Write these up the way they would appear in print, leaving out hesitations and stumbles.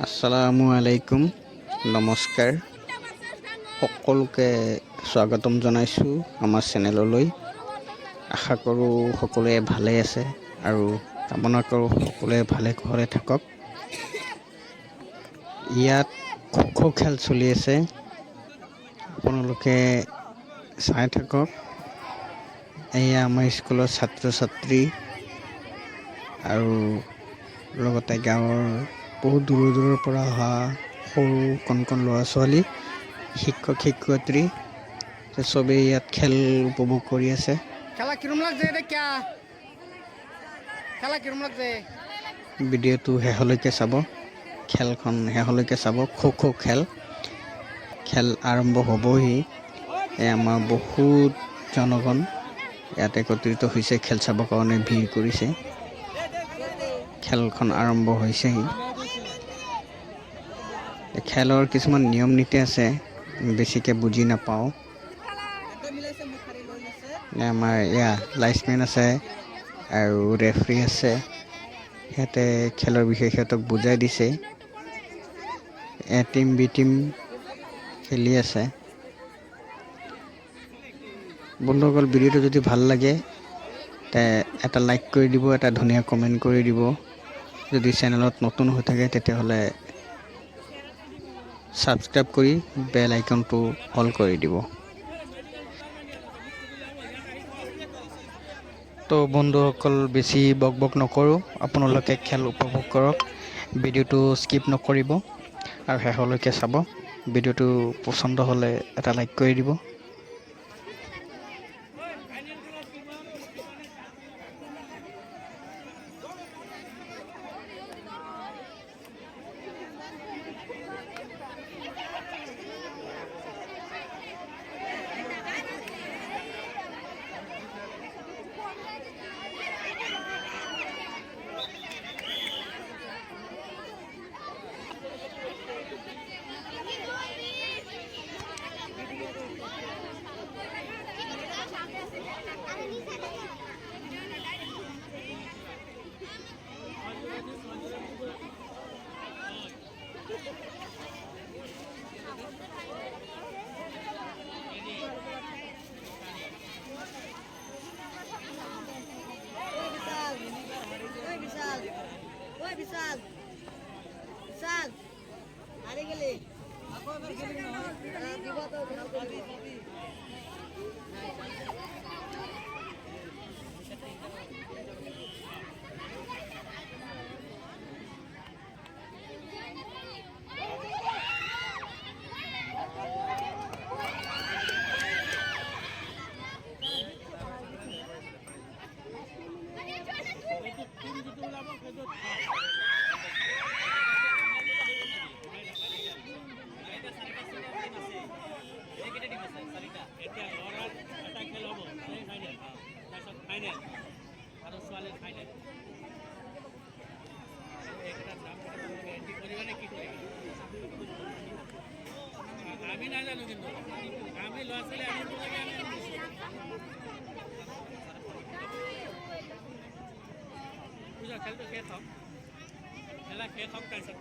আসসালামু আলাইকুম নমস্কাৰ সকলোকে স্বাগতম জনাইছোঁ আমাৰ চেনেললৈ আশা কৰোঁ সকলোৱে ভালে আছে আৰু কামনা কৰোঁ সকলোৱে ভালে ঘৰে থাকক ইয়াত খো খেল চলি আছে আপোনালোকে চাই থাকক এয়া আমাৰ স্কুলৰ ছাত্ৰ ছাত্ৰী আৰু লগতে গাঁৱৰ বহুত দূৰৰ পৰা অহা সৰু কণ ল'ৰা ছোৱালী শিক্ষক শিক্ষয়িত্ৰী চবেই ইয়াত খেল উপভোগ কৰি আছে খেলা কিরম লাগছে এটা ক্যা খেলা কিরম লাগছে ভিডিঅ'টো শেষলৈকে চাব খেলখন শেষলৈকে চাব খো খেল আৰম্ভ হ'বহি আমাৰ বহুত জনগণ ইয়াত একত্ৰিত হৈছে খেল চাবৰ কাৰণে ভিৰ কৰিছে খেলখন আৰম্ভ হৈছেহি খেলৰ কিছুমান নিয়ম নীতি আছে বেছিকৈ বুজি নাপাওঁ আমাৰ লাইছমেন আছে আৰু ৰেফাৰী আছে সিহঁতে খেলৰ বিষয়ে সিহঁতক বুজাই দিছে এ টিম বি টিম খেলি আছে বন্ধুসকল ভিডিঅ'টো যদি ভাল লাগে তে এটা লাইক কৰি দিব এটা ধুনীয়া কমেণ্ট কৰি দিব যদি চেনেলত নতুন হৈ থাকে তেতিয়াহ'লে ছাবস্ক্ৰাইব কৰি বেল আইকনটো অল কৰি দিব তো বন্ধুসকল বেছি বক নকৰোঁ আপোনালোকে খেল উপভোগ কৰক ভিডিঅ'টো স্কিপ নকৰিব আৰু শেষলৈকে চাব ভিডিঅ'টো পচন্দ হ'লে এটা লাইক কৰি দিব বিশাল হারে গেলে দিব তো আমি নাজানো কিন্তু আমি ল'ৰা ছোৱালী আনিব লাগে আমি পূজা খেলটো শেষ হওক খেলা শেষ হওক তাৰপিছত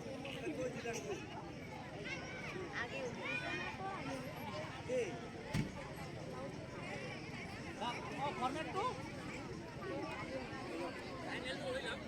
ফৰ্মেটটো ফাইনেলটো হৈ যাওক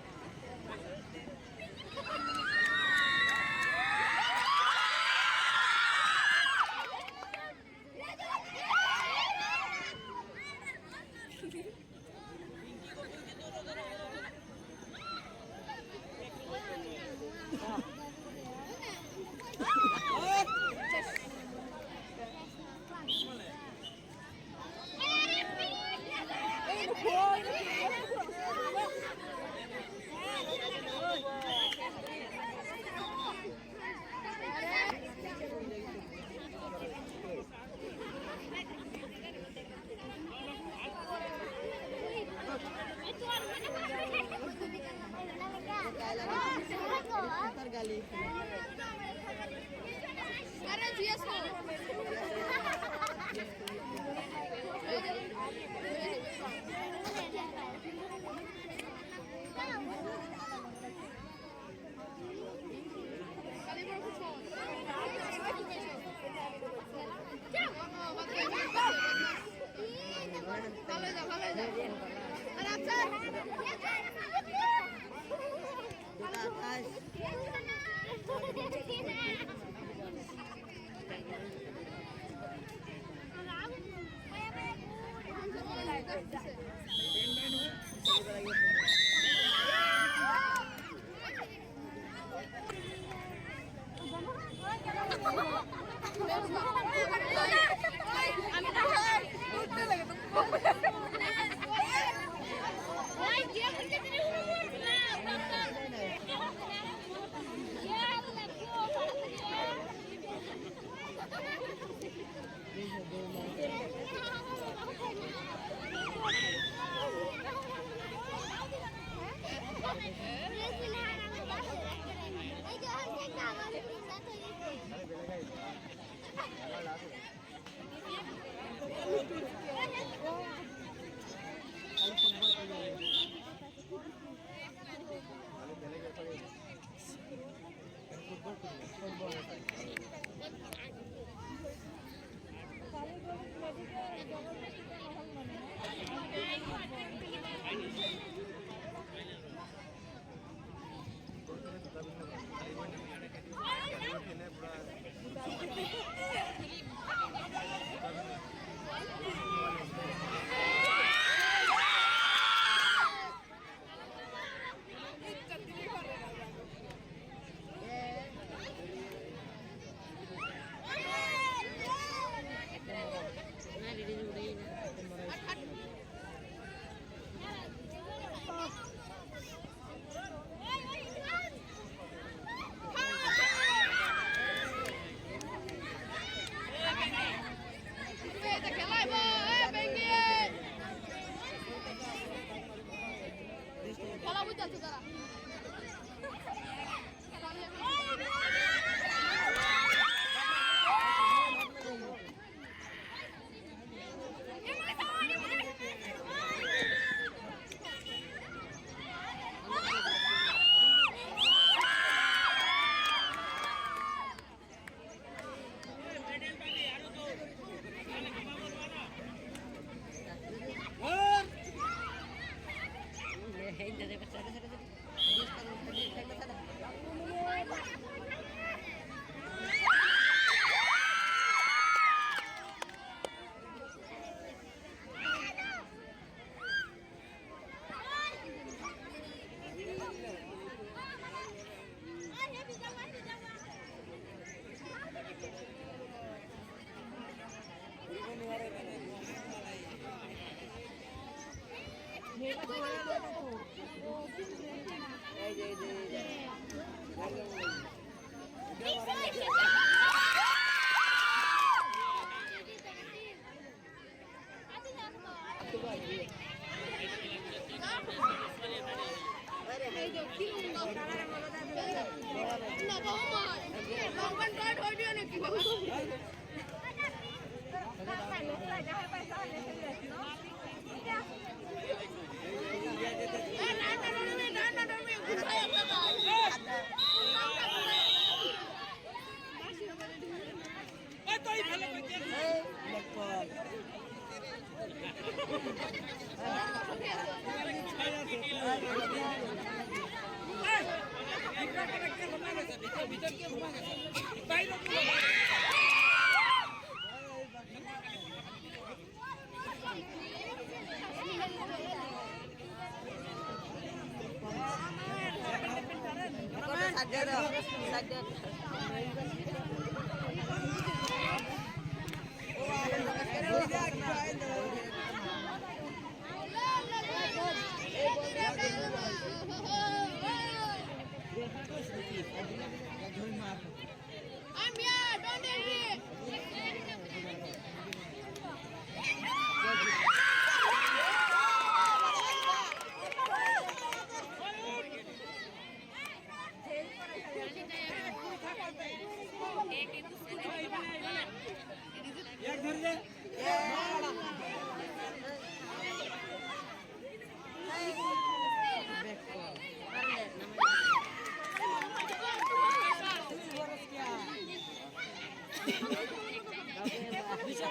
Bisa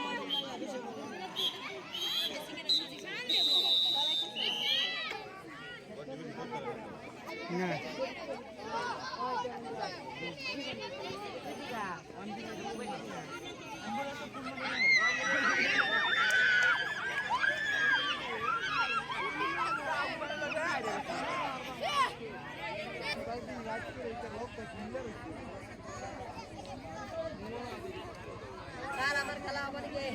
স্যার আমার খেলা হবে নাকি